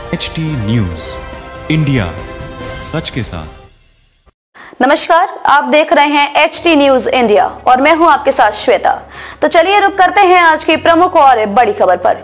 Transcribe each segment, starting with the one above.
HT news India, सच के साथ। नमस्कार, आप देख रहे हैं HT न्यूज इंडिया और मैं हूं आपके साथ श्वेता। तो चलिए रुक करते हैं आज की प्रमुख और बड़ी खबर पर।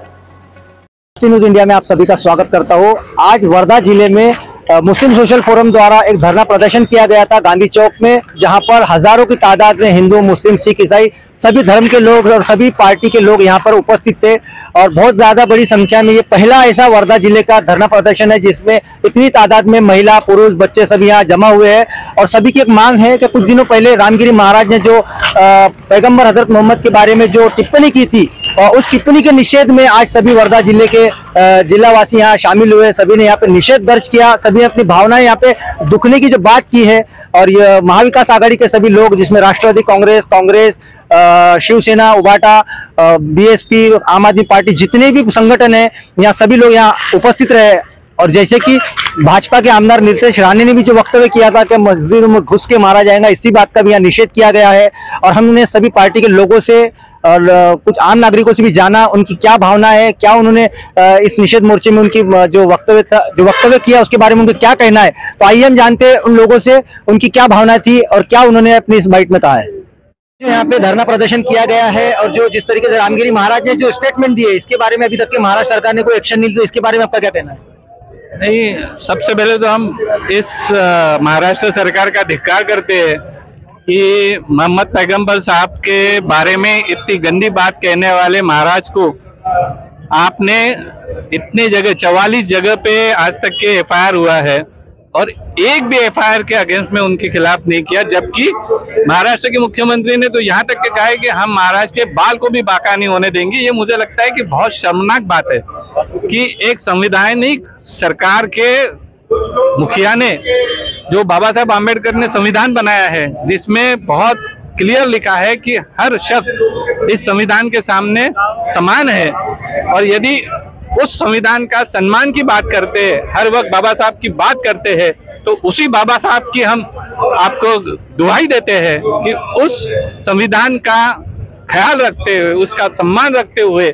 HT न्यूज इंडिया में आप सभी का स्वागत करता हूं। आज वर्धा जिले में मुस्लिम सोशल फोरम द्वारा एक धरना प्रदर्शन किया गया था गांधी चौक में, जहां पर हजारों की तादाद में हिंदू, मुस्लिम, सिख, ईसाई सभी धर्म के लोग और सभी पार्टी के लोग यहां पर उपस्थित थे। और बहुत ज्यादा बड़ी संख्या में ये पहला ऐसा वर्धा जिले का धरना प्रदर्शन है जिसमें इतनी तादाद में महिला, पुरुष, बच्चे सभी यहाँ जमा हुए हैं। और सभी की एक मांग है कि कुछ दिनों पहले रामगिरी महाराज ने जो पैगंबर हजरत मोहम्मद के बारे में जो टिप्पणी की थी, और उस टिप्पणी के निषेध में आज सभी वर्धा जिले के जिलावासी यहाँ शामिल हुए। सभी ने यहाँ पे निषेध दर्ज किया, सभी ने अपनी भावनाएं यहाँ पे दुखने की जो बात की है। और ये महाविकास आघाड़ी के सभी लोग, जिसमें राष्ट्रवादी कांग्रेस, शिवसेना, उबाटा, बीएसपी, आम आदमी पार्टी, जितने भी संगठन है यहाँ सभी लोग यहाँ उपस्थित रहे। और जैसे कि भाजपा के आमदार नीतीश राणे ने भी जो वक्तव्य किया था कि मस्जिद में घुस के मारा जाएगा, इसी बात का भी यहाँ निषेध किया गया है। और हमने सभी पार्टी के लोगों से और कुछ आम नागरिकों से भी जाना उनकी क्या भावना है, क्या उन्होंने इस निषेध मोर्चे में उनकी जो वक्तव्य किया उसके बारे में उनको क्या कहना है। तो आइए हम जानते हैं उन लोगों से उनकी क्या भावना थी और क्या उन्होंने अपनी इस बाइट में कहा है। जो यहाँ पे धरना प्रदर्शन किया गया है और जो जिस तरीके से रामगिरी महाराज ने जो स्टेटमेंट दिए, इसके बारे में अभी तक के महाराष्ट्र सरकार ने कोई एक्शन नहीं लिया, तो इसके बारे में आपका क्या कहना है? नहीं, सबसे पहले तो हम इस महाराष्ट्र सरकार का धिक्कार करते हैं कि मोहम्मद पैगंबर साहब के बारे में इतनी गंदी बात कहने वाले महाराज को आपने इतने जगह 44 जगह पे आज तक के FIR हुआ है और एक भी FIR के अगेंस्ट में उनके खिलाफ नहीं किया। जबकि महाराष्ट्र के मुख्यमंत्री ने तो यहाँ तक के कहा है कि हम महाराष्ट्र के बाल को भी बाका नहीं होने देंगे। ये मुझे लगता है कि बहुत शर्मनाक बात है कि एक संवैधानिक सरकार के मुखिया ने, जो बाबा साहब आम्बेडकर ने संविधान बनाया है, जिसमें बहुत क्लियर लिखा है कि हर शख्स इस संविधान के सामने समान है, और यदि उस संविधान का सम्मान की बात करते हैं, हर वक्त बाबा साहब की बात करते हैं, तो उसी बाबा साहब की हम आपको दुहाई देते हैं कि उस संविधान का ख्याल रखते हुए, उसका सम्मान रखते हुए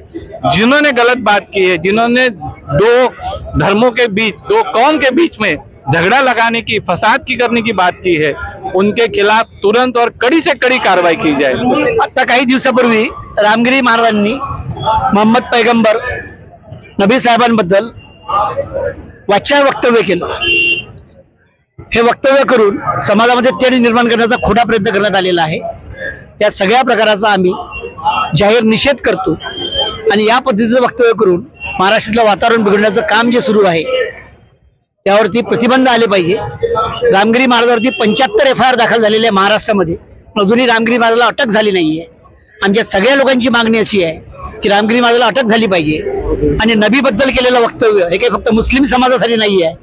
जिन्होंने गलत बात की है, जिन्होंने दो धर्मों के बीच, दो कौम के बीच में झगड़ा लगाने की, फसाद की करने की बात की है, उनके खिलाफ तुरंत और कड़ी से कड़ी कारवाई की जाए। आता काही दिवसापूर्वी रामगिरी महाराजांनी मोहम्मद पैगंबर नबी साहेबांबद्दल वाच्य वक्तव्य केलं। हे वक्तव्य करून समाजामध्ये तेढ निर्माण करण्याचा खोटा प्रयत्न करण्यात आलेला आहे। या सगळ्या प्रकाराचा आम्ही जाहीर निषेध करतो आणि या पद्धतीचं वक्तव्य करून महाराष्ट्रातलं वातावरण बिघडण्याचं काम जे सुरू आहे त्यावरती प्रतिबंध आले पाहिजे। रामगिरी महाराजांवरती 75 FIR दाखल झालेले आहे महाराष्ट्रामध्ये, अजूनही रामगिरी महाराजाला अटक झाली नाहीये। आमच्या सगळ्या लोकांची मागणी अशी आहे की रामगिरी महाराजाला अटक झाली पाहिजे आणि नबीबद्दल केलेलं वक्तव्य हे काही फक्त मुस्लिम समाजासाठी नाही आहे,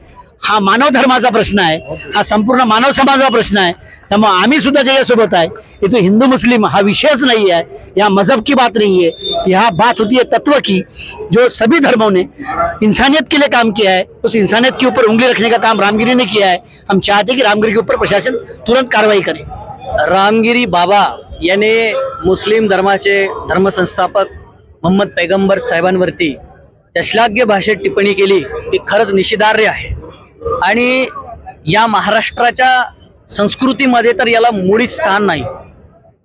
हा मानव धर्माचा प्रश्न आहे, हा संपूर्ण मानव समाजाचा प्रश्न आहे। त्यामुळे आम्ही सुद्धा त्याच्यासोबत आहे। ये तो हिंदू मुस्लिम हा विषयच नहीं है, यहाँ मजहब की बात नहीं है, यहाँ बात होती है तत्व की। जो सभी धर्मों ने इंसानियत के लिए काम किया है, उस इंसानियत के ऊपर उंगली रखने का काम रामगिरी ने किया है। हम चाहते हैं कि रामगिरी के ऊपर प्रशासन तुरंत कार्रवाई करे। रामगिरी बाबा याने मुस्लिम धर्माचे धर्मसंस्थापक मोहम्मद पैगंबर साहेबांवरती अश्लाघ्य भाषेत टिप्पणी केली ती खरंच निषेधार्ह आहे। आणि या महाराष्ट्राच्या संस्कृतीमध्ये तर याला मुळीच स्थान नाही।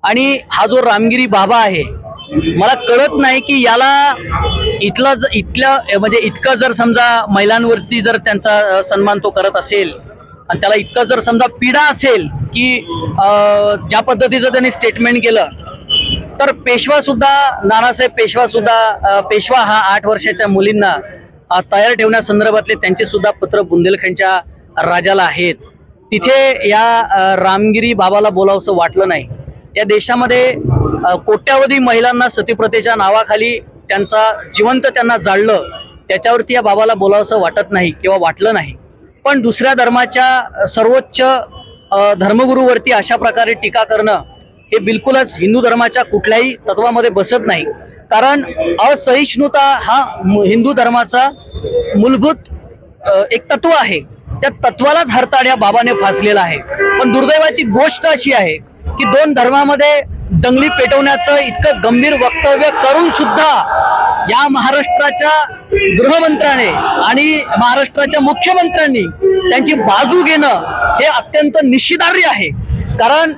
आणि हा जो रामगिरी बाबा आहे, मला कळत नाही की याला इथल्या म्हणजे इतकं जर समजा महिलांवरती जर त्यांचा सन्मान तो करत असेल आणि त्याला इतकं जर समजा पीडा असेल की ज्या पद्धतीचं त्यांनी स्टेटमेंट केलं, तर पेशवा सुद्धा, नानासाहेब पेशवा सुद्धा, पेशवा हा 8 वर्षाच्या मुलींना तयार ठेवण्यासंदर्भातले त्यांचे सुद्धा पत्र बुंदेलखंडच्या राजाला आहेत। तिथे या रामगिरी बाबाला बोलावंसं वाटलं नाही। या देशामध्ये कोट्यावधी महिलांना सतीप्रथेच्या नावाखाली त्यांचा जिवंत त्यांना जाळलं, त्याच्यावरती या बाबाला बोलावंसं वाटत नाही किंवा वाटलं नाही। पण दुसऱ्या धर्माच्या सर्वोच्च धर्मगुरूवरती अशा प्रकारे टीका करणं हे बिलकुलच हिंदू धर्माच्या कुठल्याही तत्वामध्ये बसत नाही। कारण असहिष्णुता हा हिंदू धर्माचा मूलभूत एक तत्व आहे। त्या तत्वालाच हरताळ बाबाने फासलेला आहे। पण दुर्दैवाची गोष्ट अशी आहे की दोन धर्मामध्ये दंगली पेटवण्याचं इतकं गंभीर वक्तव्य करून सुद्धा या महाराष्ट्राच्या गृहमंत्र्याने आणि महाराष्ट्राच्या मुख्यमंत्र्यांनी त्यांची बाजू घेणं हे अत्यंत निश्चितार्ह आहे। कारण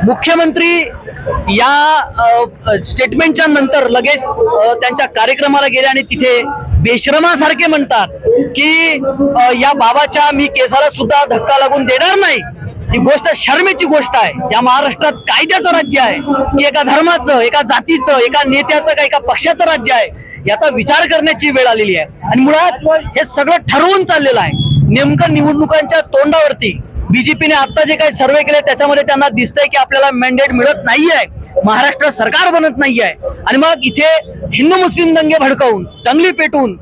मुख्यमंत्री या स्टेटमेंटच्या नंतर लगेच त्यांच्या कार्यक्रमाला गेले आणि तिथे बेशरमासारखे म्हणतात की या बाबाच्या मी केसाला सुद्धा धक्का लागून देणार नाही। ही गोष्ट शर्मेची गोष्ट आहे। या महाराष्ट्रात कायद्याचं राज्य आहे की एका धर्माचं, एका जातीचं, एका नेत्याचं का एका पक्षाचं राज्य आहे याचा विचार करण्याची वेळ आलेली आहे। आणि मुळात हे सगळं ठरवून चाललेलं आहे। नेमकं निवडणुकांच्या तोंडावरती बीजेपीने आता जे काही सर्वे केले त्याच्यामध्ये त्यांना दिसतंय की आपल्याला मॅन्डेट मिळत नाहीये, महाराष्ट्र सरकार बनत नाहीये आणि मग इथे हिंदू मुस्लिम दंगे भडकावून, दंगली पेटून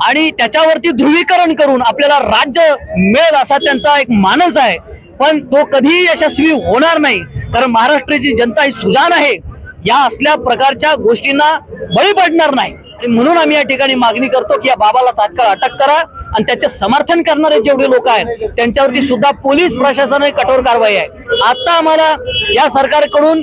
आणि त्याच्यावरती ध्रुवीकरण करून आपल्याला राज्य मिळेल असा त्यांचा एक मानस आहे। पण तो कधीही यशस्वी होणार नाही, कारण महाराष्ट्राची जनता ही सुजाण आहे, या असल्या प्रकारच्या गोष्टींना बळी पडणार नाही। आणि म्हणून आम्ही या ठिकाणी मागणी करतो की या बाबाला तात्काळ अटक करा आणि त्याचे समर्थन करणारे जेवढे लोक आहेत त्यांच्यावरती सुद्धा पोलीस प्रशासनाने कठोर कारवाई आहे। आता आम्हाला या सरकारकडून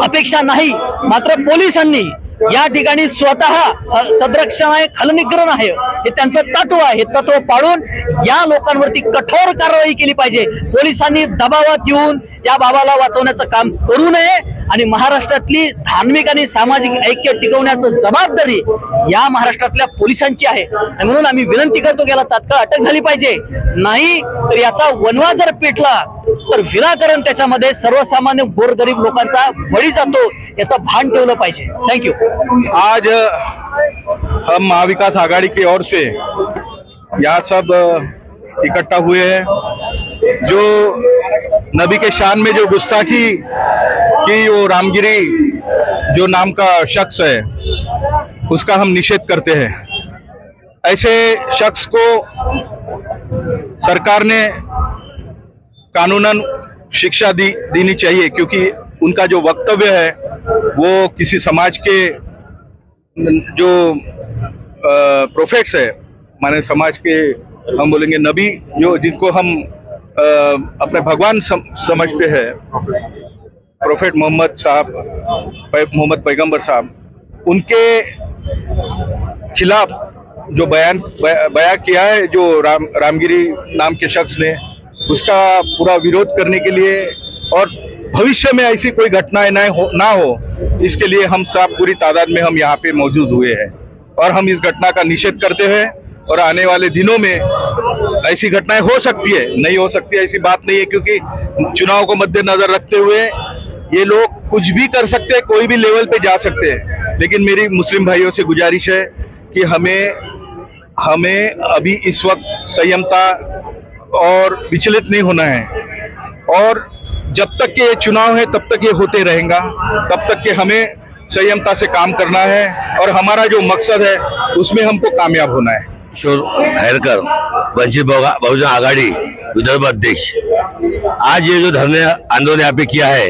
अपेक्षा नाही, मात्र पोलिसांनी या ठिकाणी स्वतः सदरक्षण आहे, खलनिग्रहण आहे, हे त्यांचं तत्व आहे। हे तत्व पाळून या लोकांवरती कठोर कारवाई केली पाहिजे। पोलिसांनी दबावात येऊन या बाबाला वाचवण्याचं काम करू नये आणि महाराष्ट्रातली धार्मिक आणि सामाजिक ऐक्य टिकवण्याची जबाबदारी या महाराष्ट्रातल्या पोलिसांची आहे। आणि म्हणून आम्ही विनंती करतो की याला तात्काळ अटक झाली पाहिजे, नाही तर याचा वनवा जर पेटला तर विनाकारण त्याच्यामध्ये सर्वसामान्य गोरगरीब लोकांचा बळी जातो, याचं भान ठेवलं पाहिजे। थँक्यू। आज हम महाविकास आघाड़ी की ओर से यहाँ सब इकट्ठा हुए हैं। जो नबी के शान में जो गुस्ताखी की वो रामगिरी जो नाम का शख्स है उसका हम निषेध करते हैं। ऐसे शख्स को सरकार ने कानूनन शिक्षा देनी चाहिए, क्योंकि उनका जो वक्तव्य है वो किसी समाज के जो प्रोफेट्स है, माने समाज के हम बोलेंगे नबी, जो जिनको हम अपने भगवान समझते हैं, प्रोफेट मोहम्मद साहब, मोहम्मद पैगंबर साहब, उनके खिलाफ जो बयान किया है जो रामगिरी नाम के शख्स ने, उसका पूरा विरोध करने के लिए और भविष्य में ऐसी कोई घटनाएं ना हो इसके लिए हम सब पूरी तादाद में हम यहाँ पे मौजूद हुए हैं और हम इस घटना का निषेध करते हैं। और आने वाले दिनों में ऐसी घटनाएं हो सकती है, नहीं हो सकती ऐसी बात नहीं है, क्योंकि चुनाव को मद्देनजर रखते हुए ये लोग कुछ भी कर सकते हैं, कोई भी लेवल पे जा सकते हैं। लेकिन मेरी मुस्लिम भाइयों से गुजारिश है कि हमें अभी इस वक्त संयमता और विचलित नहीं होना है, और जब तक के ये चुनाव है तब तक ये होते रहेगा, तब तक के हमें संयमता से काम करना है और हमारा जो मकसद है उसमें हमको कामयाब होना है। किशोर खैरकर, वंचित बहुजन आघाड़ी विदर्भ अध्यक्ष। आज ये जो धरने आंदोलन यहाँ पे किया है,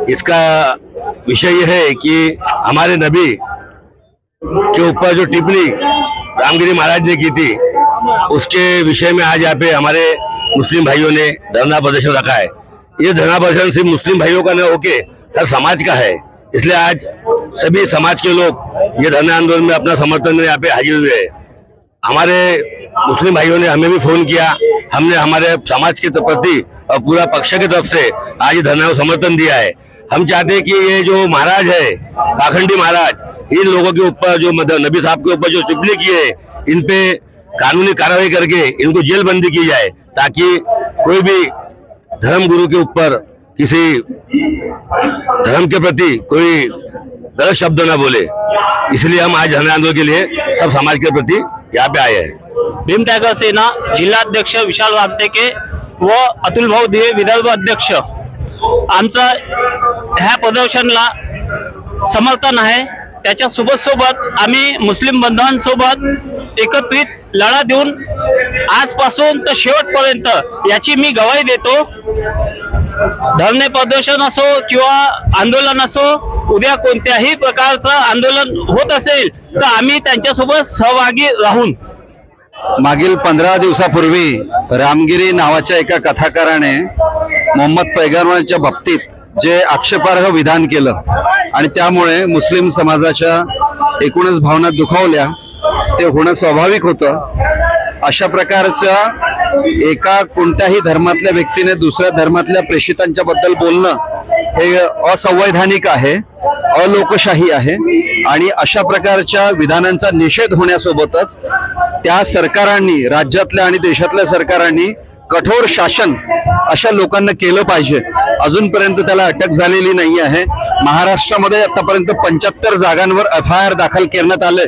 इसका विषय ये है कि हमारे नबी के ऊपर जो टिप्पणी रामगिरी महाराज ने की थी उसके विषय में आज यहाँ पे हमारे मुस्लिम भाइयों ने धरना प्रदर्शन रखा है। ये धरना प्रदर्शन सिर्फ मुस्लिम भाइयों का न होके हर समाज का है, इसलिए आज सभी समाज के लोग ये धरना आंदोलन में अपना समर्थन यहाँ पे हाजिर हुए हैं। हमारे मुस्लिम भाइयों ने हमें भी फोन किया, हमने हमारे समाज के प्रति और पूरा पक्ष की तरफ से आज ये धरना को समर्थन दिया है। हम चाहते हैं कि ये जो महाराज है, पाखंडी महाराज, इन लोगों के ऊपर जो नबी साहब के ऊपर जो टिप्पणी की है, इन पे कानूनी कार्रवाई करके इनको जेलबंदी की जाए, ताकि कोई भी धर्म गुरु के ऊपर किसी धर्म के प्रति कोई गलत शब्द न बोले। इसलिए हम आज धरना आंदोलन के लिए सब समाज के प्रति यहाँ पे आए हैं। भीम टायगर सेना जिल्हाध्यक्ष विशाल रामटेके व अतुल भाऊ दिवे विदर्भ अध्यक्ष आमचा ह्या प्रदर्शनला समर्थन आहे। त्याच्या सोबत आम्ही मुस्लिम बांधवांसोबत एकत्रित लढा देऊन आजपासून तर शेवटपर्यंत याची मी गवाही देतो। धरणे प्रदर्शन असो किंवा आंदोलन असो, उद्या कोणत्याही प्रकारचं आंदोलन होत असेल तर आम्ही त्यांच्यासोबत सहभागी राहून। मागील 15 दिवसापूर्वी रामगिरी नावाच्या एका कथाकाराने मोहम्मद पैगंबरांच्या बाबतीत जे आक्षेपार्ह विधान केलं आणि त्यामुळे मुस्लिम समाजाच्या एकूणच भावना दुखावल्या ते होणं स्वाभाविक होतं. अशा प्रकारच्या एका कोणत्याही धर्मातल्या व्यक्तीने दुसऱ्या धर्मातल्या प्रेषितांच्या बद्दल बोलणं हे असंवैधानिक आहे, अलोकशाही आहे आणि अशा प्रकारच्या विधानांचा निषेध होण्यासोबतच त्या सरकारांनी, राज्यातल्या आणि देशातल्या सरकारांनी कठोर शासन अशा लोकांना केलं पाहिजे. अजूनपर्यंत त्याला अटक झालेली नाही आहे. महाराष्ट्रामध्ये आतापर्यंत 75 जागांवर FIR दाखल करण्यात आले,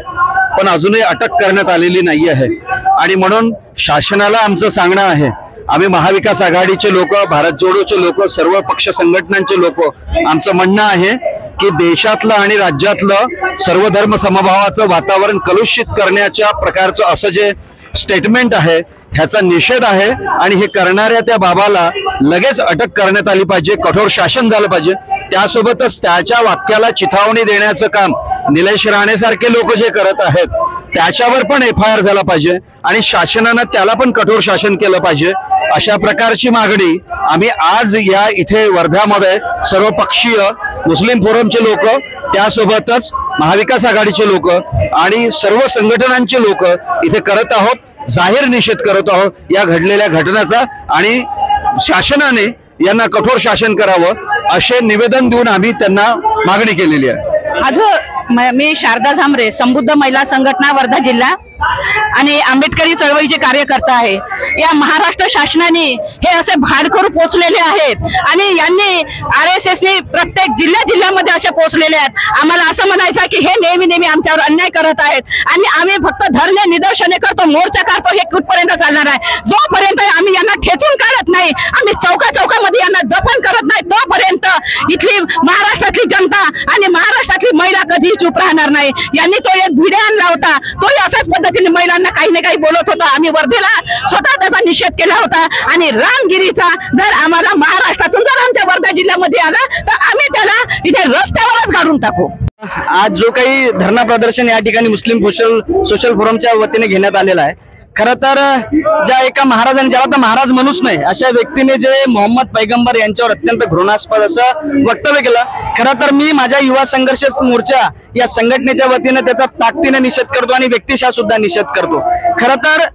पण अजूनही अटक करण्यात आलेली नाही आहे. आणि म्हणून शासनाला आमचं सांगणं आहे, आम्ही महाविकास आघाडीचे लोक, भारत जोडोचे लोक, सर्व पक्ष संघटनांचे लोक, आमचं म्हणणं आहे की देशातलं आणि राज्यातलं सर्वधर्म समभावाचं वातावरण कलुषित करण्याच्या प्रकारचं असं जे स्टेटमेंट आहे ह्याचा निषेध आहे आणि हे करणाऱ्या त्या बाबाला लगेच अटक करण्यात आली पाहिजे, कठोर शासन झालं पाहिजे. त्यासोबतच त्याच्या वाक्याला चिथावणी देण्याचं काम निलेश राणेसारखे लोक जे करत आहेत त्याच्यावर पण FIR झाला पाहिजे आणि शासनानं त्याला पण कठोर शासन केलं पाहिजे. अशा प्रकारची मागणी आम्ही आज या इथे वर्ध्यामध्ये सर्वपक्षीय मुस्लिम फोरमचे लोक, त्यासोबतच महाविकास आघाडीचे लोक आणि सर्व संघटनांचे लोक इथे करत आहोत. जाहीर निषेध करत आहोत या घडलेल्या घटनाचा आणि शासनाने यांना कठोर शासन करावं असे निवेदन देऊन आम्ही त्यांना मागणी केलेली आहे. आज मी शारदा झांबरे, समृद्ध महिला संघटना वर्धा जिल्हा आणि आंबेडकरी चळवळीचे कार्यकर्ता आहे. या महाराष्ट्र शासनाने हे असे भाडखोर पोचलेले आहेत आणि यांनी RSSने प्रत्येक जिल्ह्यामध्ये असे पोचलेले आहेत. आम्हाला असं म्हणायचं की हे नेहमी आमच्यावर अन्याय करत आहेत आणि आम्ही फक्त धरणे निदर्शने करतो, मोर्चा काढतो, हे कुठपर्यंत चालणार आहे? जोपर्यंत आम्ही यांना ठेचून काढत नाही, आम्ही चौकामध्ये यांना दफन करत नाही, तोपर्यंत इथली महाराष्ट्रातली जनता आणि महाराष्ट्रातली महिला कधीही चूप राहणार नाही. यांनी तो एक व्हिडिओ आणला होता, तोही अशाच पद्धतीने महिलांना काही ना काही बोलत होता. आम्ही वर्धेला स्वतः त्याचा निषेध केला होता आणि रामगिरीचा जर आम्हाला महाराष्ट्रातून जर आमच्या वर्धा जिल्ह्यामध्ये आला तर आम्ही त्याला इथे रस्त्यावरच काढून टाकू. आज जो काही धरणा प्रदर्शन या ठिकाणी मुस्लिम सोशल फोरमच्या वतीने घेण्यात आलेला आहे, खरं तर ज्या एका महाराजांनी, ज्याला तर महाराज म्हणूच नाही अशा व्यक्तीने जे मोहम्मद पैगंबर यांच्यावर अत्यंत घृणास्पद असं वक्तव्य केलं, खरं तर मी माझ्या युवा संघर्ष मोर्चा या संघटनेच्या वतीने त्याचा ताकदीने निषेध करतो आणि व्यक्तिशः सुद्धा निषेध करतो. खरं तर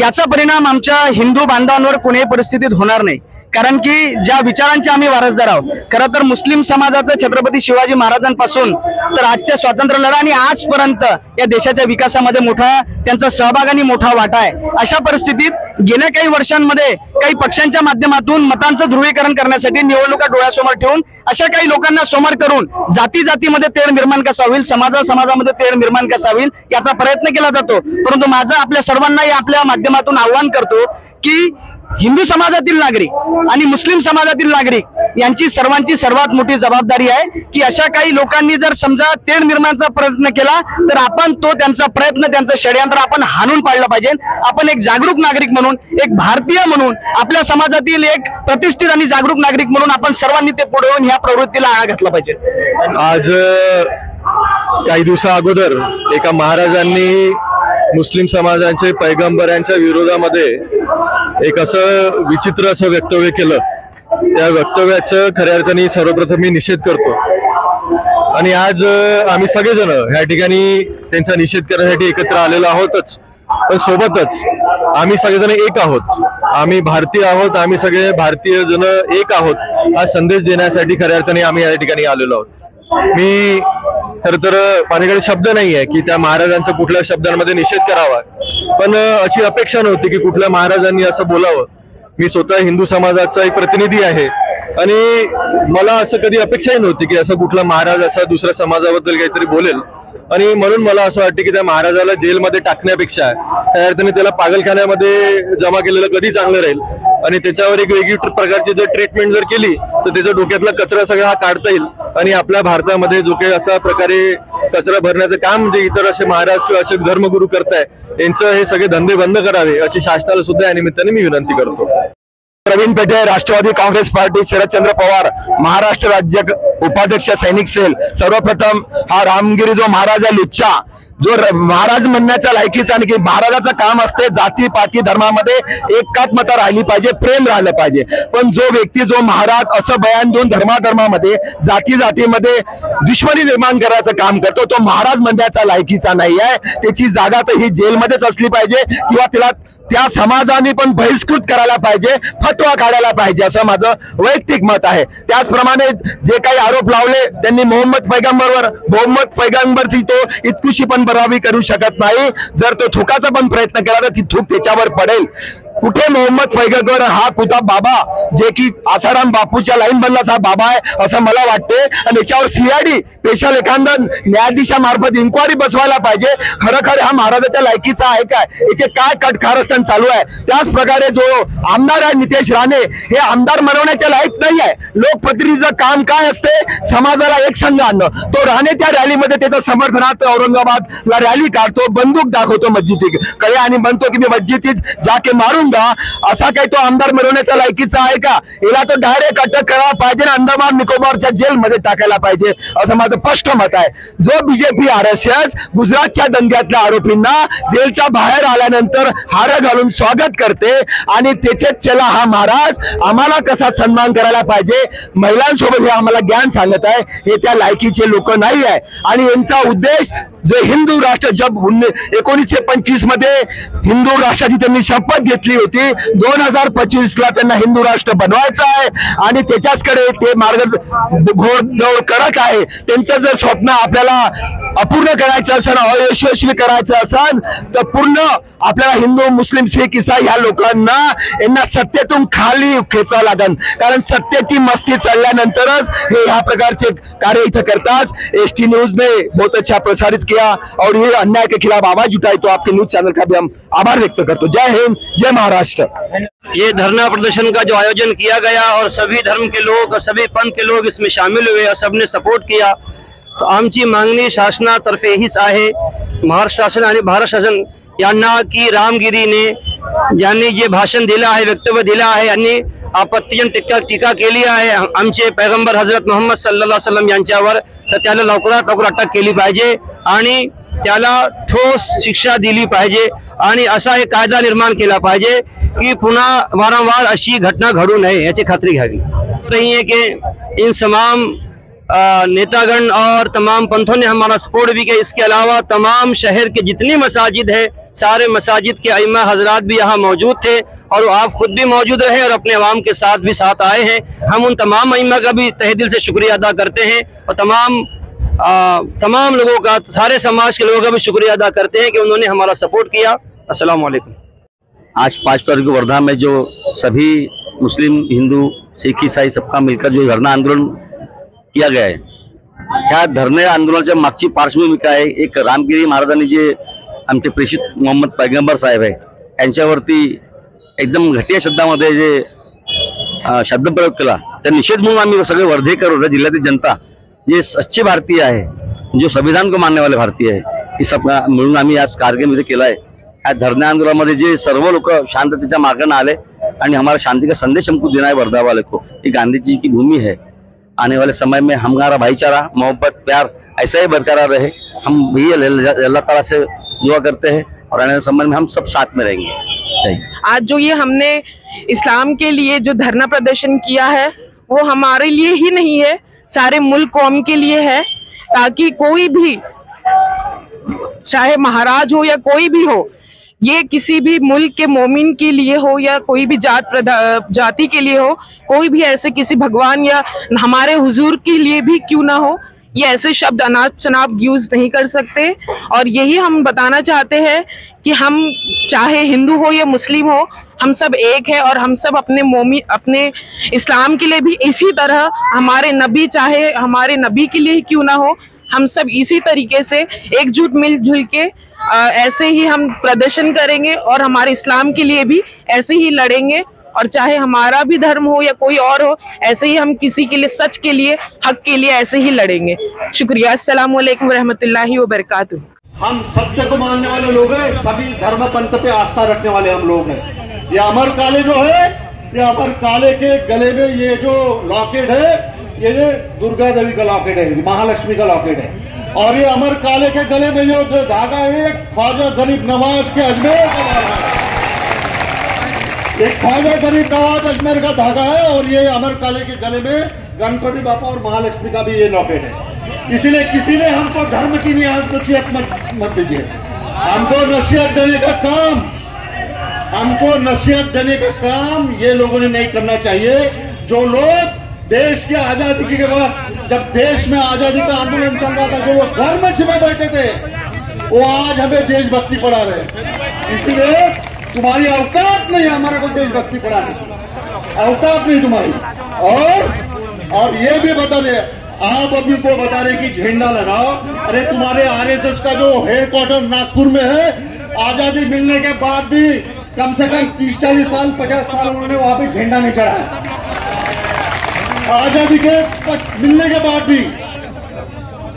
याचा परिणाम आमच्या हिंदू बांधवांवर कोणत्याही परिस्थितीत होणार नाही, कारण की ज्या विचारांचे आम्ही वारसदार आहोत. खरं तर मुस्लिम समाजाचा छत्रपती शिवाजी महाराजांपासून तर आजच्या स्वातंत्र्य लढा आणि आजपर्यंत या देशाच्या विकासामध्ये मोठा त्यांचा सहभाग आणि मोठा वाटा आहे. अशा परिस्थितीत गेल्या काही वर्षांमध्ये काही पक्षांच्या माध्यमातून मतांचं ध्रुवीकरण करण्यासाठी निवडणुका डोळ्यासमोर ठेवून अशा काही लोकांना समोर करून जातीमध्ये तेढ निर्माण कसा होईल, समाजामध्ये तेढ निर्माण कसा होईल याचा प्रयत्न केला जातो. परंतु माझं आपल्या सर्वांनाही आपल्या माध्यमातून आव्हान करतो की हिंदू समाजातील नागरिक आणि मुस्लिम समाजातील नागरिक यांची सर्वांची सर्वात मोठी जबाबदारी आहे की अशा काही लोकांनी जर समजा तेढ निर्माणाचा प्रयत्न केला तर आपण तो त्यांचा प्रयत्न, त्यांचं षडयंत्र आपण हाणून पाडलं पाहिजे. आपण एक जागरूक नागरिक म्हणून, एक भारतीय म्हणून, आपल्या समाजातील एक प्रतिष्ठित आणि जागरूक नागरिक म्हणून आपण सर्वांनी ते पुढे येऊन ह्या प्रवृत्तीला आळा घातला पाहिजे. आज काही दिवसा अगोदर एका महाराजांनी मुस्लिम समाजाचे पैगंबरांच्या विरोधामध्ये एक असं विचित्र असं वक्तव्य केलं. त्या वक्तव्याचं खऱ्या अर्थाने सर्वप्रथम मी निषेध करतो आणि आज आम्ही सगळेजण ह्या ठिकाणी त्यांचा निषेध करण्यासाठी एकत्र आलेलो आहोतच, पण सोबतच आम्ही सगळेजण एक आहोत, आम्ही भारतीय आहोत, आम्ही सगळे भारतीय जन एक आहोत हा संदेश देण्यासाठी खऱ्या अर्थाने आम्ही या ठिकाणी आलेलो आहोत. मी खर तर माझ्याकडे शब्द नाही आहे की त्या महाराजांचा कुठल्या शब्दांमध्ये निषेध करावा, पण अशी अपेक्षा नव्हती की कुठल्या महाराजांनी असं बोलावं. मी स्वतः हिंदू समाजाचा एक प्रतिनिधी आहे आणि मला असं कधी अपेक्षाही नव्हती की असं कुठला महाराज असा दुसऱ्या समाजाबद्दल काहीतरी बोलेल. आणि म्हणून मला असं वाटतं की त्या महाराजाला जेलमध्ये टाकण्यापेक्षा त्या अर्थाने त्याला पागलखान्यामध्ये जमा केलेलं कधी चांगलं राहील आणि त्याच्यावर एक वेगळी प्रकारची जर ट्रीटमेंट जर केली तर त्याच्या डोक्यातला कचरा सगळा हा काढता येईल आणि आपल्या भारतामध्ये जो काही अशा प्रकारे कचरा भरण्याचं काम जे इतर असे महाराज किंवा असे धर्मगुरू करताय यांचं हे सगळे धंदे बंद करावे अशी शासनाला सुद्धा या निमित्ताने मी विनंती करतो. प्रवीण पेठे, राष्ट्रवादी काँग्रेस पार्टी, शरदचंद्र पवार, महाराष्ट्र राज्य उपाध्यक्ष, सैनिक सेल. सर्वप्रथम हा रामगिरी जो महाराज आहे लुच्चा, जो महाराज म्हणण्याच्या लायकीचा आणि की महाराजाचं काम असते जाती पाती धर्मामध्ये एकात्मता राहिली पाहिजे, प्रेम राहिलं पाहिजे. पण जो व्यक्ती जो महाराज असं बयान देऊन धर्माधर्मामध्ये जाती जातीमध्ये दुश्मनी निर्माण करायचं काम करतो तो महाराज म्हणण्याचा लायकीचा नाही आहे. त्याची जागा तर ही जेलमध्येच असली पाहिजे किंवा तिला त्या समाजाने पण बहिष्कृत करायला पाहिजे, फतवा काढायला पाहिजे असं माझं वैयक्तिक मत आहे. त्याचप्रमाणे जे काही आरोप लावले त्यांनी मोहम्मद पैगंबरची तो इतकुशी पण बराबरी करू शकत नाही. जर तो थुकाचा पण प्रयत्न केला तर ती थूक त्याच्यावर पडेल. कुठे मोहम्मद पैगंबर हा कुठला बाबा जे की आसाराम बापूच्या लाईन बनलाचा बाबा आहे असं मला वाटते. आणि याच्यावर सीआयडी स्पेशल एखादा न्यायाधीशामार्फत इन्क्वायरी बसवायला पाहिजे. खरं हा महाराजाच्या लायकीचा आहे काय, याचे काय कटकारस्थान चालू आहे. त्याच प्रकारे जो आमदार आहे नितेश राणे हे आमदार बनवण्याच्या लायक नाही आहे. लोकप्रतिनिधीचं काम काय असते, समाजाला एक संघ आणणं. तो राणे त्या रॅलीमध्ये त्याच्या समर्थनात औरंगाबादला रॅली काढतो, बंदूक दाखवतो मस्जिदीकडे आणि म्हणतो की मी मस्जिदीत जाके मारून असा काही तो आमदार मिळवण्याच्या लायकीचा आहे का. याला तो डायरेक्ट अटक करायला पाहिजे आणि अंदमान निकोबारच्या जेलमध्ये टाकायला पाहिजे असं माझं स्पष्ट मत आहे. जो बीजेपी RSS गुजरातच्या दंग्यातल्या आरोपींना जेलच्या बाहेर आल्यानंतर हार घालून स्वागत करते आणि त्याचेच चला हा महाराज आम्हाला कसा सन्मान करायला पाहिजे महिलांसोबत हे आम्हाला ज्ञान सांगत आहे. हे त्या लायकीचे लोक नाही आहे. आणि यांचा उद्देश जो हिंदू राष्ट्र जब 1925 मध्ये हिंदू राष्ट्राची त्यांनी शपथ घेतली होती, 2025ला त्यांना हिंदू राष्ट्र बनवायचं आहे आणि त्याच्याचकडे ते मार्ग घोडदौड करत आहे. त्यांचं जर स्वप्न आपल्याला अपूर्ण करायचं असेल, अयशस्वी करायचं असेल तर पूर्ण आपल्याला हिंदू मुस्लिम शीख ईसाई ह्या लोकांना यांना सत्तेतून खाली खेचावं लागेल. कारण सत्तेची मस्ती चालल्यानंतरच हे ह्या प्रकारचे कार्य इथं करतात. ST न्यूज ने बहुत अच्छा प्रसारित किया और ये अन्याय के खिलाफ आवाज उठाई तो आपके न्यूज चैनल का भी हम आभार व्यक्त करते. जय हिंद, जय महाराष्ट्र. ये धरना प्रदर्शन का जो आयोजन किया गया और सभी धर्म के लोग और सभी पंथ के लोग इसमें शामिल हुए और सबने सपोर्ट किया. तो आमची मागणी शासनातर्फे हीच आहे, महाराष्ट्र शासन आणि भारत शासन यांना की रामगिरीने ज्यांनी जे भाषण दिलं आहे, वक्तव्य दिलं आहे आणि आपत्तीजनक टीका केली आहे आमचे पैगंबर हजरत मोहम्मद सल्लल्लाहु अलैहि वसल्लम यांच्यावर, तर त्याला लवकरात लवकर अटक केली पाहिजे आणि त्याला ठोस शिक्षा दिली पाहिजे आणि असा एक कायदा निर्माण केला पाहिजे की पुन्हा वारंवार अशी घटना घडू नये याची खात्री घ्यावी. रही है कि इन तमाम नेतागण और तमाम पंथों ने हमारा सपोर्ट भी किया. इसके अलावा तमाम शहर के जितनी मसाजिद है सारे मसाजिद के इमाम हजरात भी यहाँ मौजूद थे और आप खुद भी मौजूद रहे और अपने अवाम के साथ भी साथ आए हैं. हम उन तमाम इमाम का भी तहे दिल से शुक्रिया अदा करते हैं और तमाम लोगों का, सारे समाज के लोगों का भी शुक्रिया अदा करते हैं कि उन्होंने हमारा सपोर्ट किया. अस्सलाम वालेकुम. आज 5 तारीख को वर्धा में जो सभी मुस्लिम हिंदू सिख ईसाई सबका मिलकर जो धरना आंदोलन किया गया है, ह्या धरणे आंदोलनाच्या मागची पार्श्वभूमी काय आहे, एक रामगिरी महाराजांनी जे आमचे प्रेषित मोहम्मद पैगंबर साहेब आहे यांच्यावरती एकदम घटिया शब्दामध्ये जे शब्दप्रयोग केला त्या निषेध म्हणून आम्ही सगळे वर्धेकर जिल्ह्यातील जनता जे सच्चे भारतीय आहे, जो संविधान को मानने वाले भारतीय आहे, हे सब मिळून आम्ही आज कार्यक्रम इथे केला आहे. या धरणे आंदोलनामध्ये जे सर्व लोक शांततेच्या मार्गाने आले आणि हमारा शांति का संदेश हमको देना है वर्धा वाले को. ये गांधी जी की भूमि है. आने वाले समय में हमारा भाईचारा मोहब्बत प्यार ऐसा ही बरकरार रहे. हम भी अल्लाह ताला से दुआ करते हैं और आने वाले समय में हम सब साथ में रहेंगे. आज जो ये हमने इस्लाम के लिए जो धरना प्रदर्शन किया है वो हमारे लिए ही नहीं है, सारे मुल्क कौम के लिए है, ताकि कोई भी चाहे महाराज हो या कोई भी हो, ये किसी भी मुल्क के मोमिन के लिए हो या कोई भी जाति के लिए हो, कोई भी ऐसे किसी भगवान या हमारे हुजूर के लिए भी क्यों ना हो, ये ऐसे शब्द अनाप शनाप यूज नहीं कर सकते. और यही हम बताना चाहते हैं कि हम चाहे हिंदू हो या मुस्लिम हो, हम सब एक है और हम सब अपने इस्लाम के लिए भी इसी तरह, हमारे नबी चाहे हमारे नबी के लिए ही क्यों ना हो, हम सब इसी तरीके से एकजुट मिलजुल के ऐसे ही हम प्रदर्शन करेंगे और हमारे इस्लाम के लिए भी ऐसे ही लड़ेंगे. और चाहे हमारा भी धर्म हो या कोई और हो, ऐसे ही हम किसी के लिए, सच के लिए, हक के लिए ऐसे ही लड़ेंगे. शुक्रिया. अस्सलाम वालेकुम रहमतुल्लाहि व बरकातुहू. हम सत्य को मानने वाले लोग हैं, सभी धर्म पंथ पे आस्था रखने वाले हम लोग हैं. ये अमर काले जो है, ये अमर काले के गले में ये जो लॉकेट है, ये दुर्गा देवी का लॉकेट है, महालक्ष्मी का लॉकेट है. और ये अमर काले के गले में जो धागा है ख्वाजा गरीब नवाज के अजमेर का धागा है। एक ख्वाजा गरीब नवाज अजमेर का धागा है और ये अमर काले के गले में गणपति बापा और महालक्ष्मी का भी ये लॉकेट है। इसीलिए किसी ने हमको धर्म की नसीहत मत दीजिए। हमको नसीहत देने का काम ये लोगों ने नहीं करना चाहिए। जो लोग देश की आजादी के बाद, जब देश में आजादी का आंदोलन चल रहा था, जो लोग घर में छिपे बैठे थे, वो आज हमें देशभक्ति पढ़ा रहे। इसलिए तुम्हारी औकात नहीं है हमारे को देशभक्ति पढ़ाने की, औकात नहीं तुम्हारी। और ये भी बता रहे, आप अभी को बता रहे कि झंडा लगाओ। अरे तुम्हारे आरएसएस का जो हेडक्वार्टर नागपुर में है, आजादी मिलने के बाद भी कम से कम 30-40 साल 50 साल उन्होंने वहां पे झंडा नहीं चढ़ाया। आजादी के मिलने के बाद भी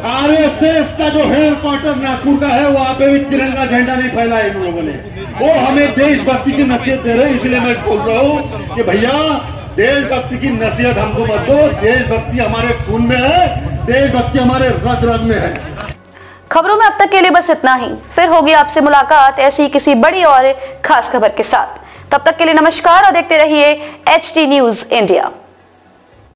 आरएसएस का जो हेडक्वार्टर नागपुर का है, वहां पे भी तिरंगा झंडा नहीं फैलाया इन लोगों ने। वो हमें देशभक्ति की नसीहत दे रहे हैं। इसलिए मैं बोल रहा हूँ कि भैया देशभक्ति की नसीहत हमको मत दो। देशभक्ति हमारे खून में है, देशभक्ति हमारे रग रग में है। खबरों में अब तक के लिए बस इतना ही। फिर होगी आपसे मुलाकात ऐसी किसी बड़ी और खास खबर के साथ। तब तक के लिए नमस्कार और देखते रहिए HT न्यूज इंडिया।